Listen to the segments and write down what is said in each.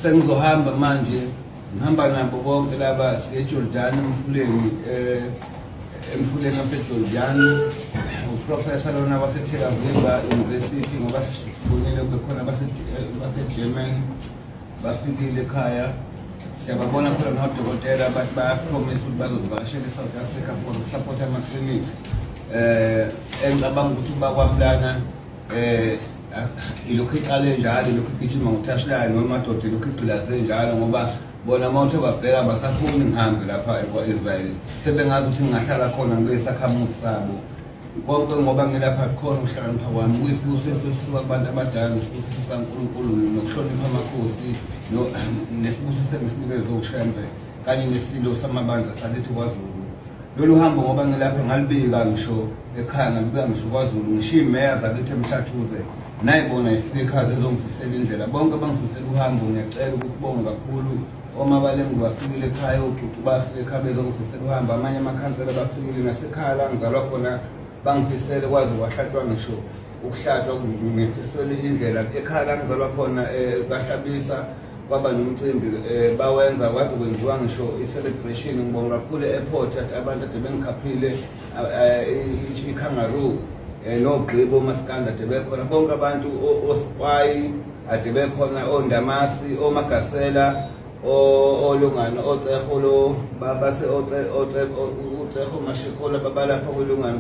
Sengizohamba manje ngihamba nabo bonke laba eJordan emfuleni waseJordan uprofessor lona waseTel Aviv University ngoba sibonile bekhona base-German bafikile ekhaya siyababona khona nodokotela bapromise ukuthi bazozivakashela eSouth Africa for support ama-clinic engicabanga ukuthi bakwamlana ilokhu iqale njalo ilokhu igijima ngothashelayo noma amadoda ilokhu igqilaze njalo ngoba bona mawuthe babheka basafuni ngihambe lapha kwa-Israel sebengazi ukuthi ngingahlala khona ngibe isakhamuzi sabo konke ngoba ngilapha khona ukuhlakanipha kwami kuyisibusiso esisuka kubantu abadala nesibusiso sikaNkulunkulu nokuhlonipha amakhosi nesibusiso engisinikezwe ushembe kanye nesilo samabandla salethu kwaZulu. Lolu hambo ngoba ngilapha ngalibika ngisho ekhaya ngalibika ngisho kwaZulu ngishiya imeya zakithi emhlathuze nayibona ifike ekhaya ezongifisela indlela bonke bangifisela uhambo ngiyacela ukubonga kakhulu omabalengu bafikile ekhaya ocucu bafike ekhaya bezongifisela uhambo amanye amakhansela bafikile nasekhaya la ngizalwa khona bangifisele kwaze kwahlatshwa ngisho ukuhlatshwa ngifisele indlela ekhaya la ngizalwa khona bahlabisa kwaba nomcimbi bawenza kwaze kwenziwa ngisho i-celebration ngibonga kakhulu e-airport abantu ade bengikhaphile i-kangaroo nogqibo omaskanda ade bekhona bonke abantu osikwayi ade bekhona ondamasi omagasela olungana oTeho lo babase oTeho mashikola babalapha kwelungana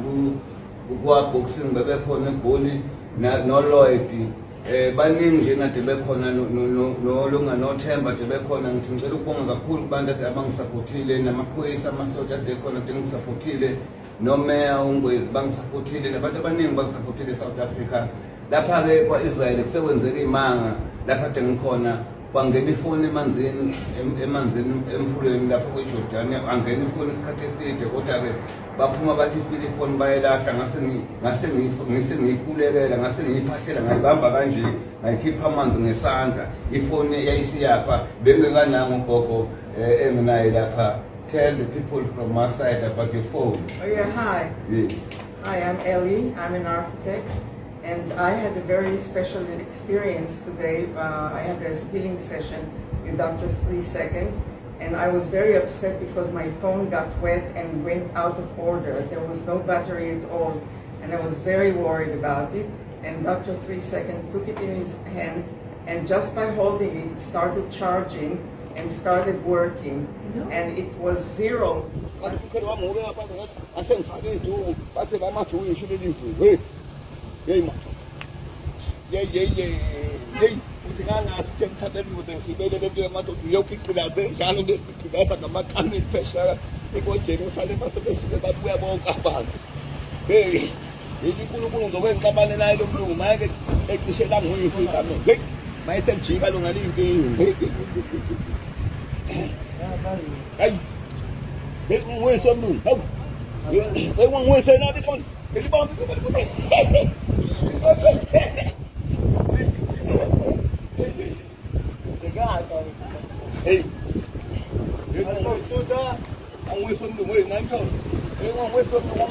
kwa boxing bebekhona eGoli no Lloyd baningi nje nade bekhona nolunga noThemba ade bekhona ngithi ngicela ukubonga kakhulu kubantu ade abangisupportile namaphoyisa amasoja ade khona ade ngisupportile nomeya uNgwezi bangisupportile nabantu abaningi bangisupportile eSouth Africa lapha ke kwaIsrael kusekwenzeka imanga lapha ade ngikhona kwangena ifoni emanzini emfuleni lapho kweJordan angena ifoni isikhathi eside kodwa ke baphuma bathi ifile ifoni bayelahla ngase ngiyikhulekela ngase ngiyiphahlela ngayibamba kanje ngayikhipha amanzi ngesandla ifoni yayisiyafa bengekananga ugogo enginaye lapha. Tell the people from my side about your phone. Oh yeah, hi. Yes. Hi, I'm Ellie. I'm an architect. And I had a very special experience today. I had a healing session with Dr. 3 Seconds, and I was very upset because my phone got wet and went out of order. There was no battery at all, and I was very worried about it. And Dr. 3 Seconds took it in his hand, and just by holding it, it started charging and started working, and it was zero. Yay, uthi nganathi emthandeni ukuze ngibele leyo madoda ilokhu igqilaze njalo ngigqilaza ngamakhamini phesheya ekweJerusalem basebesike babuya bonke abantu. Hey, uNkulunkulu ngokwenqabane naye lo mlungu mayeke ecishe la nguyisi kami. Hey, mayethe njika lo ngale inkingi. Hey, hey nguyise mlungu. Hawu. Hey nguyise nathi khona. Elibambi kubali. Hey, soda, I'm with from the way, Nanko. They won't wait from the one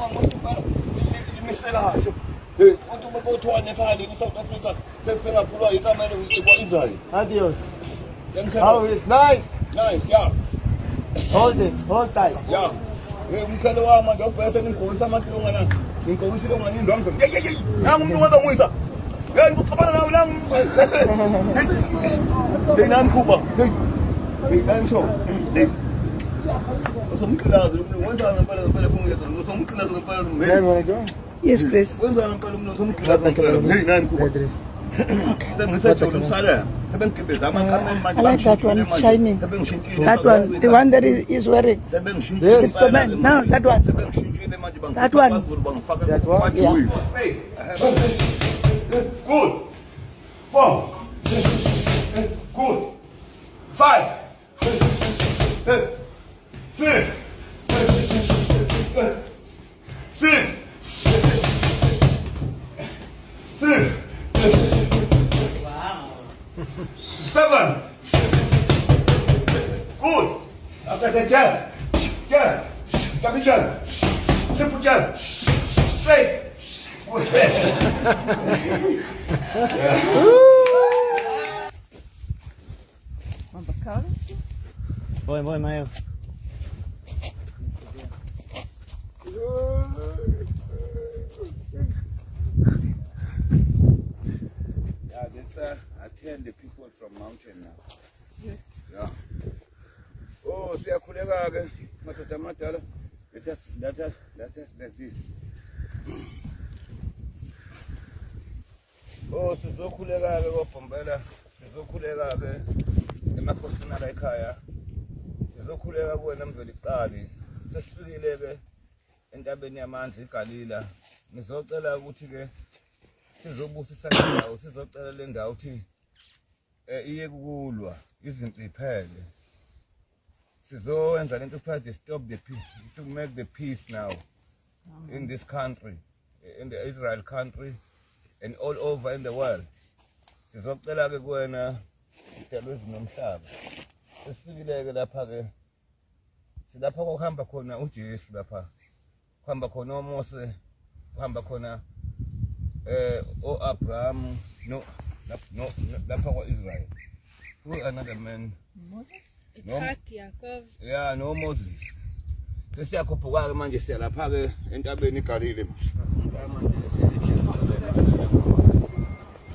Hey, what to go to one card in South Africa? Then Fela Pula, you come in Israel. Adios. How is nice? Nice, yeah. Hold it, hold tight. Yeah. We can't do our job better than Kosamati. In Kosamati, I'm in Duncan. Yeah. I'm doing with her. Hey, I'm Cuba. Hey, I'm so. Hey. Some class, one time I'm going some class. Yes, please. When I'm going to some class, hey, I'm Cuba. I like that one, shining. That one, the one that is wearing. It's for men. No, that one. That one. That one? Yeah. Good. 4. Good. 5. 6. 6. 6. Wow. 7. Good. After the jump. Double jump. Triple jump. Straight. Yeah. Voy, Mayo. Yeah, that's attend the people from mountain now. Yeah. Oh, siyakhuleka ke madoda amadala. Let us like this. Oh, sizokhuleka ke koBhombela, sizokhuleka ke emakhosini ala ekhaya. Sizokhuleka kuwena Mveli Qali. Sesifikile ke entabeni yamandla iGalila. Ngizocela ukuthi ke sizobusisa indawo, sizocela le ndawo ukuthi iye kukulwa izinto iphele. Sizowenza lento ukuthiwa stop the peace, to make the peace now in this country, in the Israel country and all over in the world. Sizocela ke kuwena idalwe nomhlaba. Sesifikile ke lapha ke silapha kuhamba khona uJesu lapha. Kuhamba khona uMose, kuhamba khona Abraham, no lapha kwa-Israel. Who another man? Moses? Ishak, Yaakov. Yeah, no Moses. Sesiyakhuphuka ke manje siya lapha ke entabeni iGalile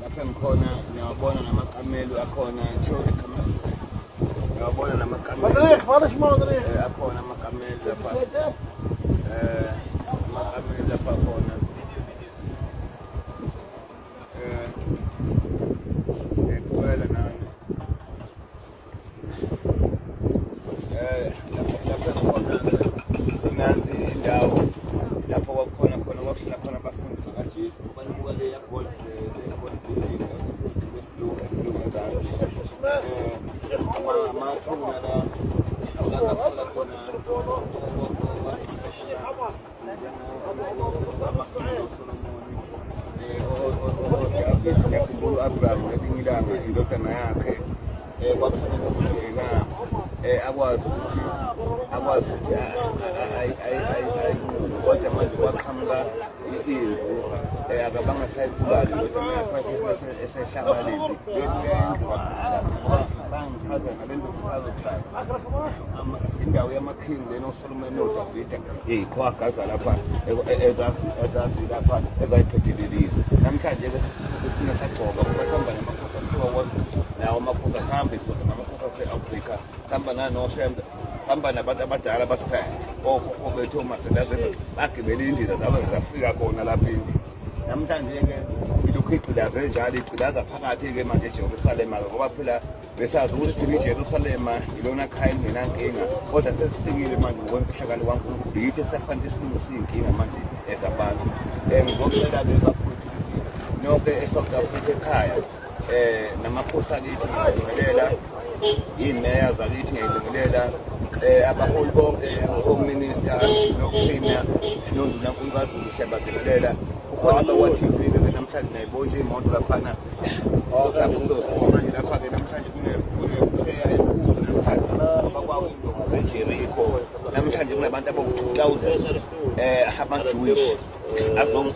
lapha ngikhona niyabona namakamelo akhona chori kamelo. Niyabona namakamelo. Akhona amakamelo lapha. Amakamelo lapha khona. Kuwela nani. Lapha khona nanzi indawo lapho kwakhona kwakuhlala khona abafundi bakaJesu banibuka le yagold building ngezansi amathuna la ngakhona khona Abraham ngelinye ilanga indodana yakhe kwakufanele ukuthi akwazi ukuthi kodwa manje kwaqhamuka izimvu akabanga sayibulali indodana yakhe esehlabaleni bangichaza ngalento kufazothaya indawo yamakhingi lena uSolomon noDavida ikhwagaza lapha ezazi lapha ezayiphethelelisa namhlanje ke sifuna sagcoka ngoba sihamba namakhosi asuka kwaZulu nawo amakhosi asambe sona namakhosi ase-Afrika sihamba nanoShembe sihamba nabantu abadala basiphethe okhokho bethu oMasendaze bagibela indiza zabo zafika khona lapha indiza namhlanje ke ilokhu igqilaze njalo igqilaza phakathi ke manje eJerusalema ngoba phela besazi ukuthi iJerusalema ilona khaya elingenankinga kodwa sesifikile manje ngokwemfihlakalo kaNkulunkulu yithi esifanele silungise inkinga manje ezabantu ngizocela ke bafowethu ukuthi nonke eSouth Africa ekhaya namakhosi akithi ngiyabingelela imeya zakithi ngiyabingelela abaholi bonke ominister nokuphina noNdunankulu kaZulu siyabingelela ukhona bakwa-TV ke namhlanje nayibona imoto laphana lapho kuzosifika manje lapha ke namhlanje kuneprayer enkulu namhlanje bakwakwindonga zeJericho namhlanje kunabantu abawu-2000 ama-Jewish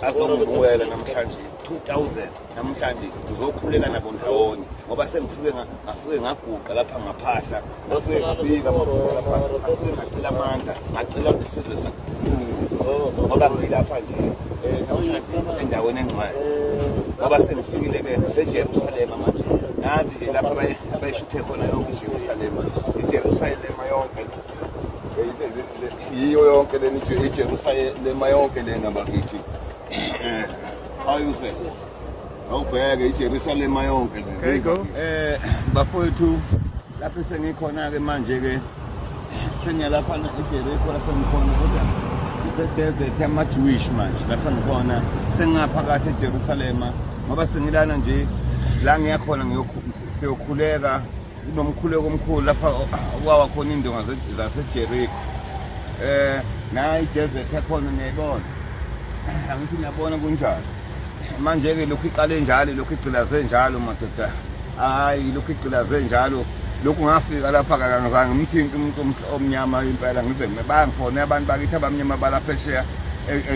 azongibuwela namhlanje 2000 namhlanje ngizokhuleka nabo ndawonye ngoba sengifike ngaguqa lapha ngaphahla ngafike ngabika amafuta lapha ngafike ngacela amandla ngacela nesizwe sakuthuka ngoba ngilapha nje namhlanje endaweni engcwele ngoba sengifikile ke ngiseJerusalema manje nazi nje lapha abayishuthe khona yonke iJerusalema yonke yiyo yonke leni iJerusalema yonke lena bakithi how you say awubheke iJerusalema yonke lena there you go bafowethu lapho sengikhona ke manje ke sengiyalapha eJericho lapho ngikhona kodwa desert ama-Jewish manje lapha ngikhona sengingaphakathi eJerusalema ngoba sengilana nje la ngiyakhona siyokhuleka kunomkhuleko omkhulu lapha kwawa khona indonga zaseJericho nayi desert ekhona niyayibona angithi niyabona kunjalo manje ke lokhu iqale njalo lokhu igqilaze njalo madoda hayi lokhu igqilaze njalo lokhu ngafika lapha kangazange ngimthinta umuntu omnyama impela ngize bangifone abantu bakithi abamnyama balaphesheya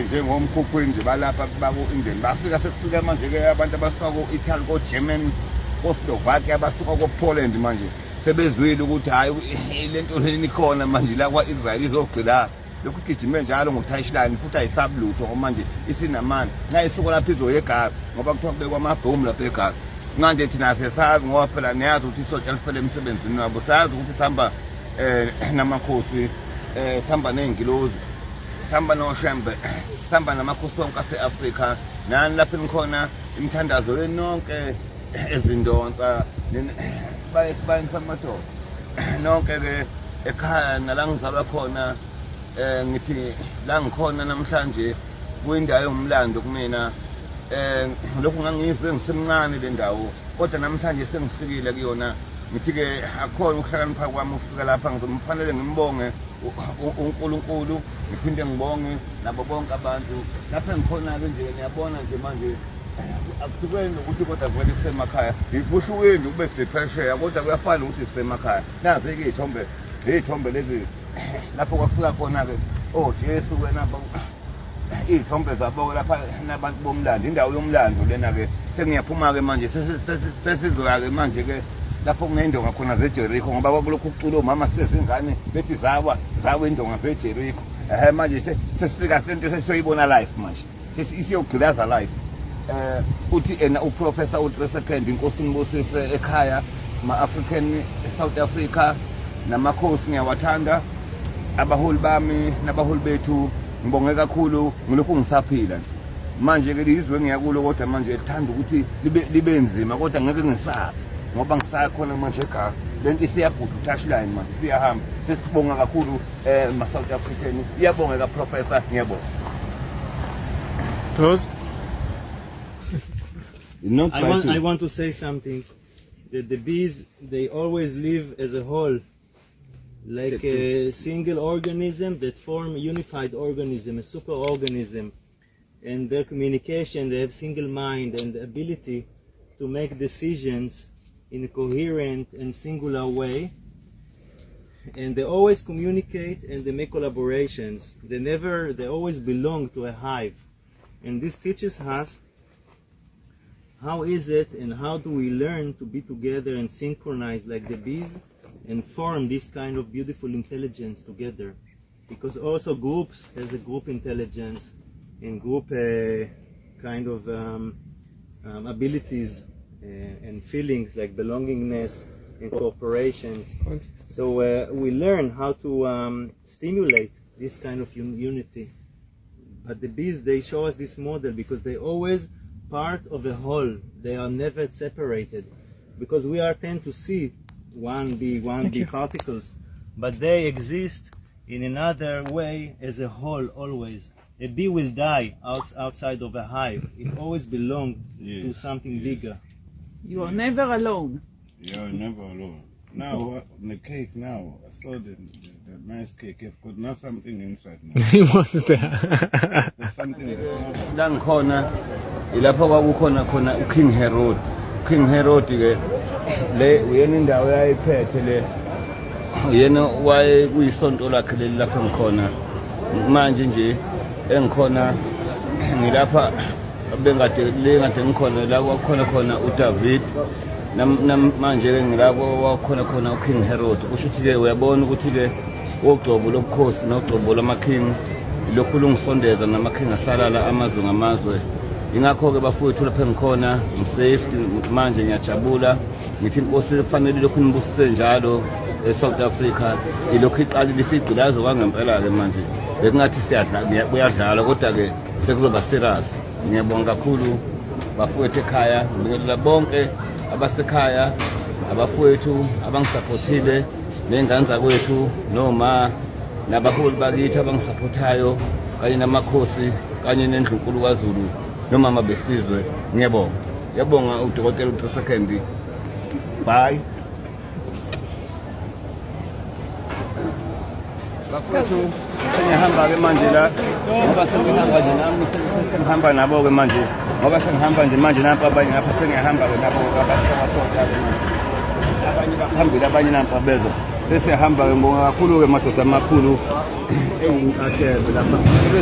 njengomkhukhwini nje balapha baku-Indian bafika sekufika manje ke abantu abasuka ko-Italy ko-German ko-Slovakia abasuka ko-Poland manje sebezwile ukuthi hayi lento leni khona manje la kwa-Israel izogqilaze lokhu igijime njalo ngo-touchline futhi ayisabulutho ngoba manje isinamandla nxa isuka lapha izoya eGaza ngoba kuthiwa kubekwa amabhomu lapha eGaza manje thina siyasazi ngoba phela niyazi ukuthi isotsha lifele emsebenzini wabo sazi ukuthi sihamba namakhosi sihamba ney'ngilozi sihamba noshembe sihamba namakhosi wonke ase-Afrika nani lapho nikhona imithandazo yenu nonke ezindonsa bayesibani samadoda nonke-ke ekhaya nala ngizalwa khona ngithi la ngikhona namhlanje kuyindawo yomlando kumina lokhu ngangizwe ngisemncane le ndawo kodwa namhlanje sengifikile kuyona ngithi-ke akukhona ukuhlakanipha kwami ukufika lapha ngizomfanele ngimbonge uNkulunkulu ngiphinde ngibonge nabo bonke abantu lapha engikhona-ke nje ngiyabona nje manje akuhlukeni ukuthi kodwa vele kusemakhaya kuhlukeni ube siphesheya kodwa kuyafana ukuthi sisemakhaya nazi-ke iy'thombe lezi lapho kwafika khona-ke oJesu wena iy'thombe zabo-ke lapha nabantu bomlando indawo yomlando lena-ke sengiyaphuma-ke manje sesizoya-ke manje-ke lapho kuney'ndonga khona zeJerikho ngoba kwakulokhu kucula omama sisezingane bethi zawa iy'ndonga zeJerikho manje sesifika lento sesiyoyibona life manje isiyogqilaza life uthi ena uprofessor u3 second inkosi ngibusise ekhaya ma-African South Africa namakhosi ngiyawathanda abaholi bami nabaholi bethu ngibonge kakhulu ngilokhu ngisaphila nje manje-ke lizwe ngiyakulo kodwa manje lithanda ukuthi libe nzima kodwa ngeke ngisabi ngoba ngisakhona manje eGaza lento isiyaguda touchline manje siyahamba sesibonga kakhulu ma-South African iyabongeka professor ngiyabonga. Close. I want to say something. The bees, they always live as a whole, like a single organism that form a unified organism, a superorganism. And their communication, they have single mind and the ability to make decisions in a coherent and singular way. And they always communicate and they make collaborations. They always belong to a hive. And this teaches us how is it and how do we learn to be together and synchronize like the bees and form this kind of beautiful intelligence together. Because also groups has a group intelligence and group kind of abilities and feelings like belongingness and cooperations. So we learn how to stimulate this kind of unity. But the bees, they show us this model because they always part of a whole. They are never separated. Because we tend to see one big particles, but they exist in another way as a whole always. A bee will die outside of a hive. It always belongs to something bigger. You are never alone. You are never alone. Now, the cake now, I saw the nice cake. It's got not something inside now. He wants that. There's something La ngikhona ilapho kwakukhona khona uKing Herod. King Herod ke le uyena indawo yayiphethe le yena waye kuyisonto lakhe leli lapho ngikhona manje nje engikhona ngilapha bengade ngikhona la kwakhona khona uDavid manje ke ngilapho wakhona uKing Herod kusho ukuthi ke uyabona ukuthi ke ogcobo lobukhosi nogcobo lamaking lokhu lungisondeza namaking asalala amazwe ngamazwe ingakho ke bafowethu lapha engikhona ngisafety manje ngiyajabula ngithi inkosi kufanele lokhu nibusise njalo eSouth Africa ilokhu iqalile isigqilaze kwangempela ke manje bekungathi siyadla kuyadlala kodwa ke sekuzoba serious ngiyabonga kakhulu bafowethu ekhaya ngibingelela bonke abasekhaya abafowethu abangisupportile nengane zakwethu noma nabaholi bakithi abangisupportayo kanye namakhosi kanye nendlunkulu kwaZulu noma mabesizwe ngiyabonga yabonga udokotela u3 second bye bafowethu sengihamba ke manje la ngoba sengihamba nje nami sengihamba nabo ke manje ngoba sengihamba nje manje napha abanye ngapha sengihamba ke nabo abantu abasonta abanye baphambili abanye napha bezo sesihamba ke ngibonga kakhulu ke madoda amakhulu engikahlebe lapha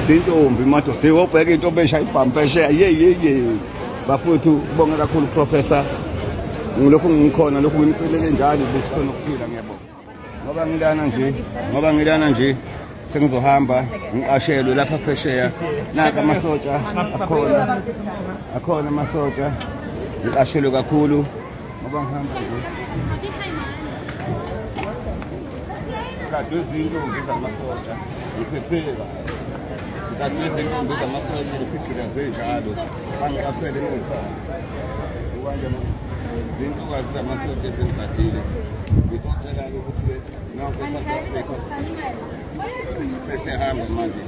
sezintombi madoda yobheka into besha ibhampeshe ye bafowethu bonke kakhulu professor ngilokhu ngikhona lokhu ngimcelele njalo besifuna ukuphila ngiyabonga ngoba ngilana nje sengizohamba ngiqashelwe lapha phesheya naka amasotsha akhona amasotsha ngiqashelwe kakhulu ngoba ngihamba nje kadwe izinto ngizamasotsha ngiphepheka kadwe izinto ngizamasotsha ngiphiqilaze njalo bangiqaphele ngisana ukwanje izinto kwazamasotsha ezingadile ngizocela ukuthi nonke sesihamba manje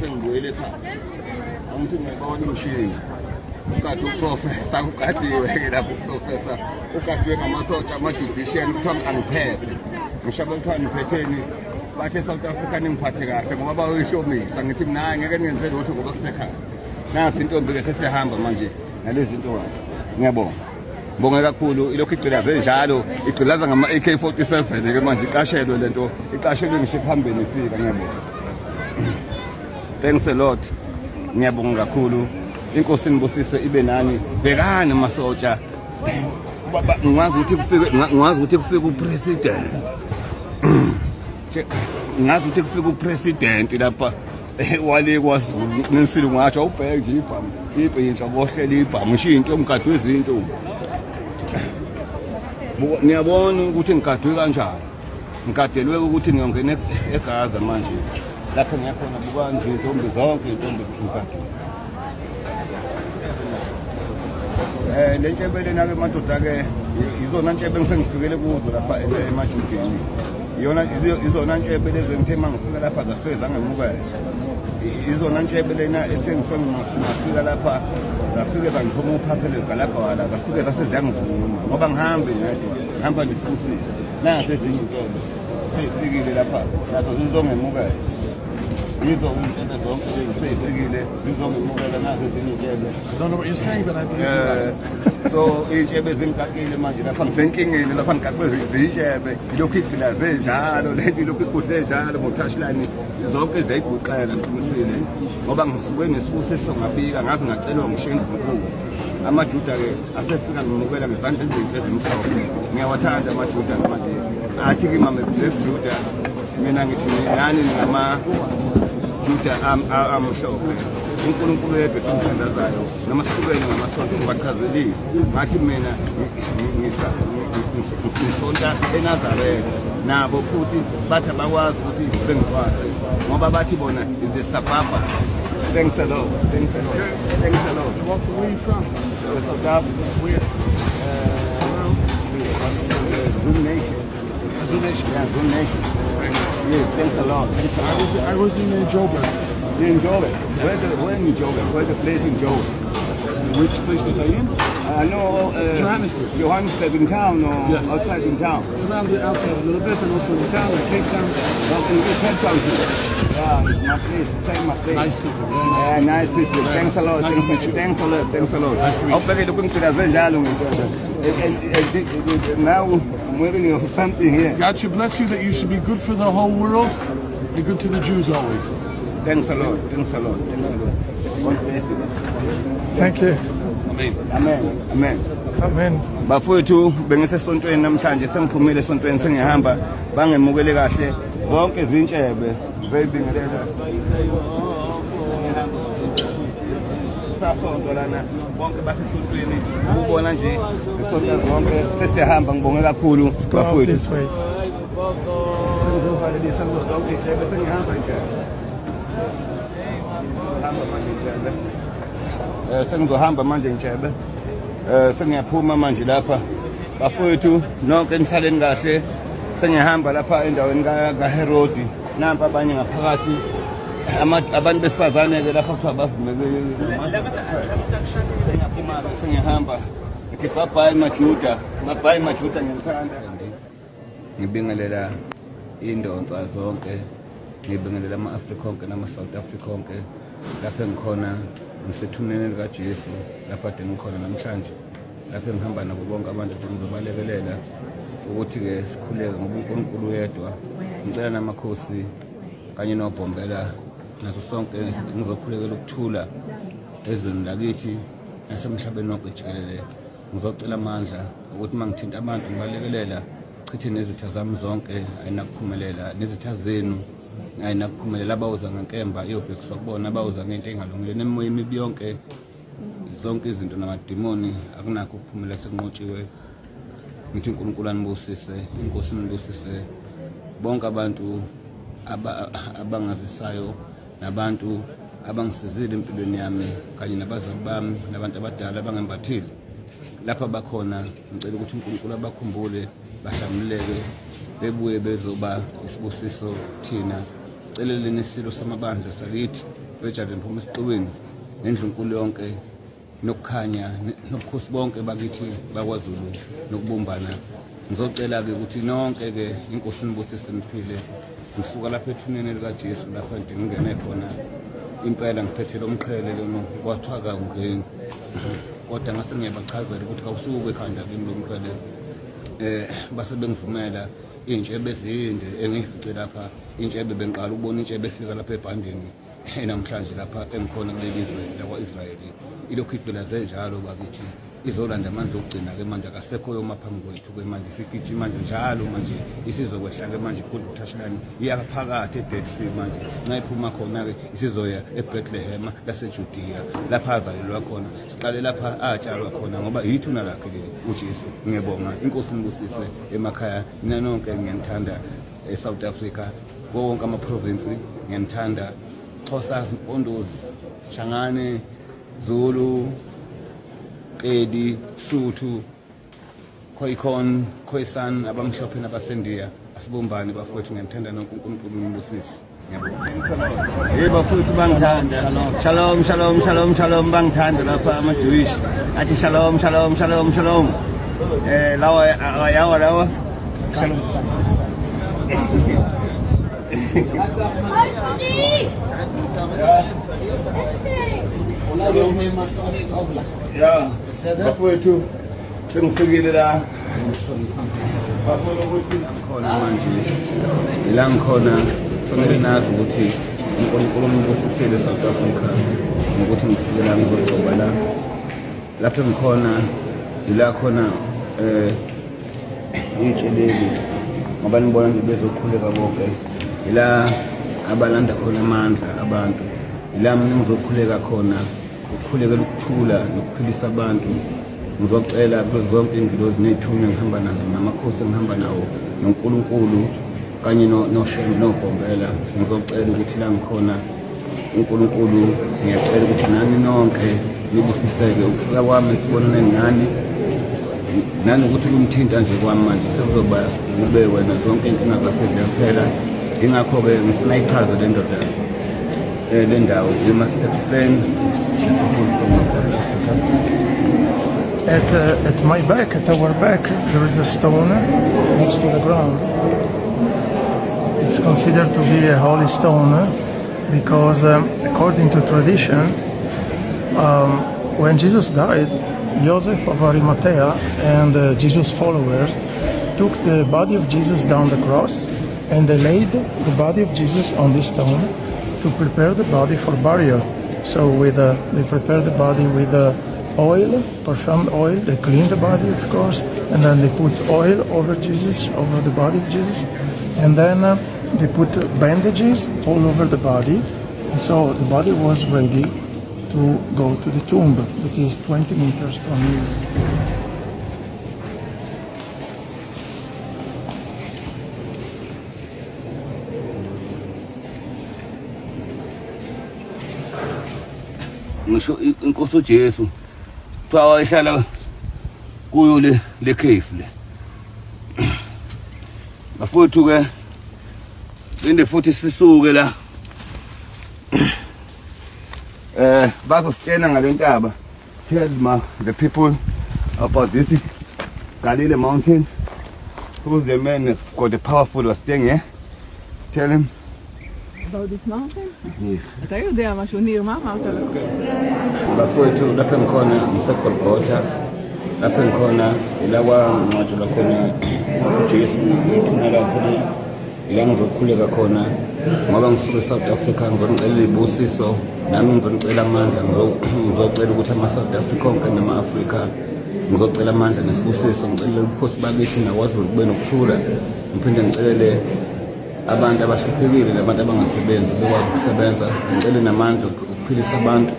sengibuyele ekhaya umuntu ngiyabona umshini ukade uprofesa ukadiwe-ke lapho uprofesa ukadiwe ngamasotsha ama-judicial kuthiwa angiphephe ngishabe kuthiwa niphetheni bathe e-South Africa ningiphathe kahle ngoba bayoyihlomisa ngithi mina hayi ngeke ningenze lutho ngoba kusekhaya nasi intombi-ke sesiyahamba manje nalezi zinto kahle ngiyabonga ngibonge kakhulu ilokhu igqilaze njalo igqilaza ngama-AK-47-ke manje iqashelwe lento iqashelwe ngisho phambili ifika ngiyabonga thanks a lot ngiyabonga kakhulu inkosi nibusise ibe nani bhekani masotsha ngazi ukuthi kufika upresident ngazi ukuthi kufika upresident lapha wale kwaZulu ninsilo ngathi awubheke nje ibhamu ibhinhla bohlela ibhamu ngisho into umgadi wezinto ngiyabona ukuthi ngigadwe kanjani ngigadelwe ukuthi ngiyongena eGaza manje lapho ngiyakhona buka nje intombi zonke intombi ngigadwe le ntshebele nake madoda-ke izona ntshebe ngisengifikele kuzo lapha emajudeni izona ntshebe lezi ngithe uma ngifika lapha zafike zangemukela izona ntshebe lena esengifika lapha zafike zangiphuma uphaphele galagwala zafike zaseziyangivuma ngoba ngihambe ngihamba nesibusisi nasi ezinye iy'ntshebe seyifikile lapha nazo zizongemukela yizo iy'ntshebe zonke seyifikile zizongemukela nazo ezinye iy'ntshebe so iy'ntshebe zingigaqile manje lapha ngisenkingeni lapha ngigaqwe ziy'ntshebe ilokhu igqilaze njalo lento ilokhu igudle njalo ngothashilani zonke ziyayiguqela ngiqinisile ngoba ngisuke nesibusiso ngabika ngazi ngacelwa ngisho endlunkulu amajuda-ke asefika ngimukela ngezandla ezinhle ezimhlophe ngiyawathanda amajuda manje athi-ke mama black juda mina ngithi nani ngamajuda amhlophe uNkulunkulu yedwa simthandazayo noma sihlukene ngamasonto ngibachazelile ngathi mina ngisonta eNazaretha nabo futhi bathi abakwazi ukuthi bengikwazi ngoba bathi bona is a sababa. Thanks a lot. Thanks a lot. Thanks a lot. Where are you from? South Africa. Where? Zoom Nation. Zoom Nation? Yeah, Zoom Nation. Yes, thanks a lot. I was in Joburg. You in Joburg? Where in Joburg? Where the place in Joburg? Which place was I in? No, Johannesburg. Johannesburg in town or yes. Outside in town? Around the outside a little bit and also in town, like Cape Town. In Cape Town too. Yeah, it's my place, same my place. Nice people. Yeah, nice people. Right. Thanks a lot. Nice to meet you. Thanks a lot. Thanks a lot. Nice to meet you. I'll be looking to the now I'm wearing something here. God should bless you that you should be good for the whole world and good to the Jews always. Thanks a lot. Thanks a lot. Thanks a lot. God bless you. Thank you. Amen. Amen. Amen. Amen. Bafowethu bengisesontweni namhlanje sengiphumile esontweni sengihamba bangemukele kahle zonke izintshebe zeyibingelela sasonto lana bonke basesontweni ubona nje isonto zonke sesihamba ngibonge kakhulu bafowethu This way. sengizohamba manje ngitshebe sengiyaphuma manje lapha bafowethu nonke nisaleni kahle sengihamba lapha endaweni kaHerodi nampa abanye ngaphakathi abantu besifazane-ke lapha kuthiwa bavumekile sengiyaphuma-ke sengihamba ngithi babhayi majuda ngiyamthanda ngibingelela indonsa zonke ngibingelela ama-Afrika onke nama-South Africa onke lapho engikhona ngisethuneni likaJesu lapho ade ngikhona namhlanje lapho engihamba nabo bonke abantu ngizobalekelela ukuthi-ke sikhuleke ngoba uNkulunkulu yedwa ngicela namakhosi kanye nobhombela naso sonke ngizokhulekela ukuthula ezweni lakithi nasemhlabeni wonke jikelele ngizocela amandla ukuthi mangithinta abantu ngibalekelela chithe nezitha zami zonke ayinakuphumelela nezitha zenu ayinakuphumelela abawuza ngenkemba iyobhekiswa kubona abawuza ngento engalungile nemoya emibi yonke zonke izinto namadimoni akunakho ukuphumelela sekunqotshiwe ngithi uNkulunkulu anibusise inkosi nibusise bonke abantu abangazisayo nabantu abangisizile empilweni yami kanye nabazali bami nabantu abadala abangembathile lapha bakhona ngicela ukuthi uNkulunkulu abakhumbule bahlamuleke bebuye bezoba isibusiso thina celeleni isilo samabandla sakithi bejale mphume esiqweni nendlunkulu yonke nokukhanya nobukhosi bonke bakithi bakwaZulu nokubumbana ngizocela ke ukuthi nonke ke inkosi nibusise niphile ngisuka lapha ethuneni likaJesu lapha ngingene khona impela ngiphethe lo mqhele lona kwathiwa kangeni kodwa ngase ngiyabachazela ukuthi awusuke ekhanda kimi lo mqhele base bengivumela intshebe ezinde engiyifice lapha intshebe bengiqala ukubona intshebe efika lapha ebhandeni namhlanje lapha engikhona kuleli izwe lakwa-Israyeli ilokhu igqilaze njalo bakithi izolanda amandla okugcina-ke manje akasekho yoma phambi kwethu-ke manje sigijima manje njalo manje isizokwehla-ke manje ikhulu ukuthashelani iyaphakathi e-Dead Sea manje nxa iphuma khona-ke isizoya eBethlehem laseJudiya lapha azalelwa khona siqale lapha atshalwa khona ngoba yithuna lakhe leli uJesu ngiyabonga inkosi nibusise emakhaya nina nonke ngiyanithanda eSouth Africa wonke ama-province ngiyanithanda Xhosa, Mpondozi, Shangane, Zulu, Edi, Sotho, Khoikhon, Khoisan, abamhlophe nabasendiya asibumbane bafowethu ngiyathanda nonke uNkulunkulu nibusise. Ngiyabonga. Hey bafowethu bangithanda. Shalom, shalom, shalom, shalom bangithanda lapha ama-Jewish. Athi shalom, shalom, shalom, shalom. Lawa. Shalom. Ya, bafowethu sengifikile la khona manje la ngikhona kumele nazi ukuthi uNkulunkulu ngibusisile South Africa ngokuthi ngifike la ngizogcoba la lapha ngikhona ila khona itsheleli ngoba nibona nje bezokhuleka bonke ila abalanda khona amandla abantu ila mina ngizokhuleka khona ukukhulekela ukuthula nokuphilisa abantu ngizocela kuzo zonke ingilozi nethunya ngihamba nazo namakhosi ngihamba nawo noNkulunkulu kanye noShem noBombela ngizocela ukuthi la ngikhona uNkulunkulu ngiyacela ukuthi nani nonke nibusiseke ukufika kwami sibonane nani ukuthi kumthinta nje kwami manje sekuzoba ngibe wena zonke inkinga zakho ziyaphela ingakho-ke ngifuna ichaze le ndoda le ndawo you must explain At my back, at our back, there is a stone next to the ground. It's considered to be a holy stone because according to tradition, when Jesus died, Joseph of Arimathea and Jesus' followers took the body of Jesus down the cross and they laid the body of Jesus on this stone to prepare the body for burial. So they prepared the body with oil, perfumed oil. They cleaned the body, of course, and then they put oil over Jesus, over the body of Jesus, and then they put bandages all over the body. And so the body was ready to go to the tomb, that is 20 meters from here. ngisho inkosi uJesu thawa ihlala kuyo le cave le bafuthu ke linde futhi sisuke la bazositshena ngalentaba tell the people about this Kahle mountain who's the man that got the powerful was staying here tell him about this mountain? Yes. אתה יודע משהו ניר, מה אמרת לו? בפויטו, לפן קונה, מסקול קוטה, לפן קונה, ilawa mwacho la kona, Jesu, ituna la kona, ilang zokulega kona, ngoba ngisuke South Africa ngizocela ibusiso, nami ngizocela amandla, ngizocela ukuthi ama South Africa onke nama Africa ngizocela amandla nesibusiso, ngicela ubukhosi bakithi nakwaZulu kube nokuthula. Ngiphinde ngicelele abantu abahluphekile nabantu abangasebenzi bekwazi ukusebenza, ngicele namandla ukuphilisa abantu,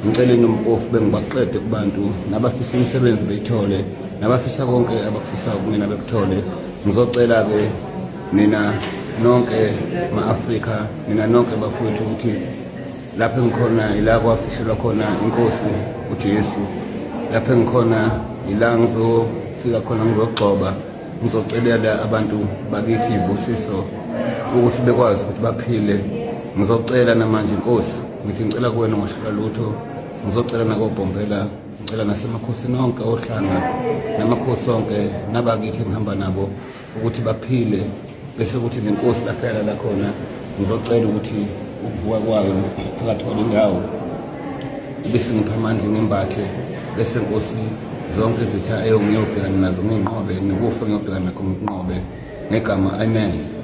ngicele nompofu bengibaqede kubantu nabafisa imisebenzi beyithole, nabafisa konke abakufisa kumina bekuthole. Ngizocela-ke nina nonke ma-Afrika, nina nonke bafowethu ukuthi lapho engikhona ila kwafihlelwa khona inkosi uJesu, lapho engikhona ila ngizofika khona ngizogxoba. Ngizocelela abantu bakithi ibusiso ukuthi bekwazi ukuthi baphile. Ngizocela namanje inkosi ngithi ngicela kuwena ngohlala lutho, ngizocela nakobhombela, ngicela nasemakhosini onke ohlanga namakhosi onke nabakithi ngihamba nabo ukuthi baphile, bese ukuthi nenkosi lapho yalala khona ngizocela ukuthi ukuvuka kwayo phakathi kwale ndawo bese ngipha amandla ngimbathe, bese inkosi zonke izitha ngiyobhekana nazo ngiyinqobe, nikufa ngiyobhekana nakho ngikunqobe ngegama amen.